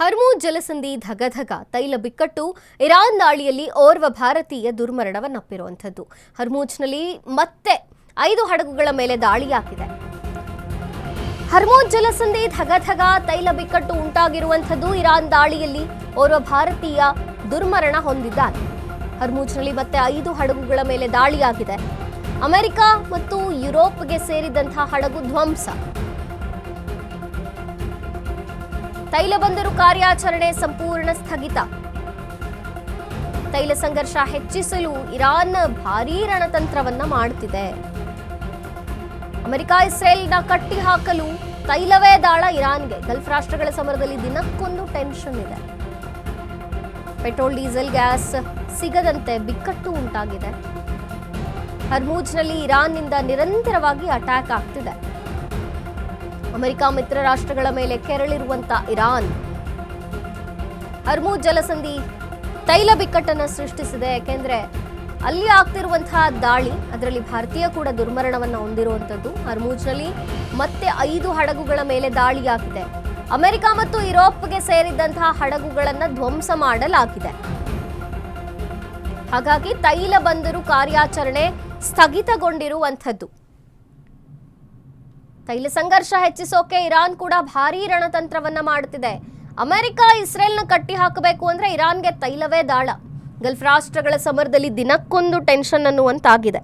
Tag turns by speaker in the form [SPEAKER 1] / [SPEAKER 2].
[SPEAKER 1] ಹರ್ಮೂಜ್ ಜಲಸಂಧಿ ಧಗಧಗ ತೈಲ ಬಿಕ್ಕಟ್ಟು ಇರಾನ್ ದಾಳಿಯಲ್ಲಿ ಓರ್ವ ಭಾರತೀಯ ದುರ್ಮರಣವನ್ನಪ್ಪಿರುವಂಥದ್ದು. ಹರ್ಮೂಜ್ನಲ್ಲಿ ಮತ್ತೆ 5 ಹಡಗುಗಳ ಮೇಲೆ ದಾಳಿಯಾಗಿದೆ. ಹರ್ಮೂಜ್ ಜಲಸಂಧಿ ಧಗಧಗ ತೈಲ ಬಿಕ್ಕಟ್ಟು ಉಂಟಾಗಿರುವಂಥದ್ದು ಇರಾನ್ ದಾಳಿಯಲ್ಲಿ ಓರ್ವ ಭಾರತೀಯ ದುರ್ಮರಣ ಹೊಂದಿದ್ದಾನೆ. ಹರ್ಮೂಜ್ನಲ್ಲಿ ಮತ್ತೆ 5 ಹಡಗುಗಳ ಮೇಲೆ ದಾಳಿಯಾಗಿದೆ. ಅಮೆರಿಕ ಮತ್ತು ಯುರೋಪ್ಗೆ ಸೇರಿದಂತಹ ಹಡಗು ಧ್ವಂಸ. ತೈಲ ಬಂದರು ಕಾರ್ಯಾಚರಣೆ ಸಂಪೂರ್ಣ ಸ್ಥಗಿತ. ತೈಲ ಸಂಘರ್ಷ ಹೆಚ್ಚಿಸಲು ಇರಾನ್ ಭಾರೀ ರಣತಂತ್ರವನ್ನ ಮಾಡುತ್ತಿದೆ. ಅಮೆರಿಕ ಇಸ್ರೇಲ್ನ ಕಟ್ಟಿ ಹಾಕಲು ತೈಲವೇ ದಾಳ ಇರಾನ್ಗೆ. ಗಲ್ಫ್ ರಾಷ್ಟ್ರಗಳ ಸಮರದಲ್ಲಿ ದಿನಕ್ಕೊಂದು ಟೆನ್ಷನ್ ಇದೆ. ಪೆಟ್ರೋಲ್, ಡೀಸೆಲ್, ಗ್ಯಾಸ್ ಸಿಗದಂತೆ ಬಿಕ್ಕಟ್ಟು ಉಂಟಾಗಿದೆ. ಹರ್ಮೂಜ್ನಲ್ಲಿ ಇರಾನ್ನಿಂದ ನಿರಂತರವಾಗಿ ಅಟ್ಯಾಕ್ ಆಗ್ತಿದೆ. ಅಮೆರಿಕ ಮಿತ್ರ ರಾಷ್ಟ್ರಗಳ ಮೇಲೆ ಕೆರಳಿರುವಂತ ಇರಾನ್ ಹರ್ಮೂಜ್ ಜಲಸಂಧಿ ತೈಲ ಬಿಕ್ಕಟ್ಟನ್ನು ಸೃಷ್ಟಿಸಿದೆ. ಯಾಕೆಂದ್ರೆ ಅಲ್ಲಿ ಆಗ್ತಿರುವಂತಹ ದಾಳಿ, ಅದರಲ್ಲಿ ಭಾರತೀಯ ಕೂಡ ದುರ್ಮರಣವನ್ನ ಹೊಂದಿರುವಂತದ್ದು. ಹರ್ಮೂಜ್ನಲ್ಲಿ ಮತ್ತೆ 5 ಹಡಗುಗಳ ಮೇಲೆ ದಾಳಿಯಾಗಿದೆ. ಅಮೆರಿಕ ಮತ್ತು ಯುರೋಪ್ಗೆ ಸೇರಿದಂತಹ ಹಡಗುಗಳನ್ನ ಧ್ವಂಸ ಮಾಡಲಾಗಿದೆ. ಹಾಗಾಗಿ ತೈಲ ಬಂದರು ಕಾರ್ಯಾಚರಣೆ ಸ್ಥಗಿತಗೊಂಡಿರುವಂಥದ್ದು. ತೈಲ ಸಂಘರ್ಷ ಹೆಚ್ಚಿಸೋಕೆ ಇರಾನ್ ಕೂಡ ಭಾರೀ ರಣತಂತ್ರವನ್ನ ಮಾಡುತ್ತಿದೆ. ಅಮೆರಿಕ ಇಸ್ರೇಲ್ನ ಕಟ್ಟಿ ಹಾಕಬೇಕು ಅಂದ್ರೆ ಇರಾನ್ಗೆ ತೈಲವೇ ದಾಳ. ಗಲ್ಫ್ ರಾಷ್ಟ್ರಗಳ ಸಮರದಲ್ಲಿ ದಿನಕ್ಕೊಂದು ಟೆನ್ಷನ್ ಅನ್ನುವಂತಾಗಿದೆ.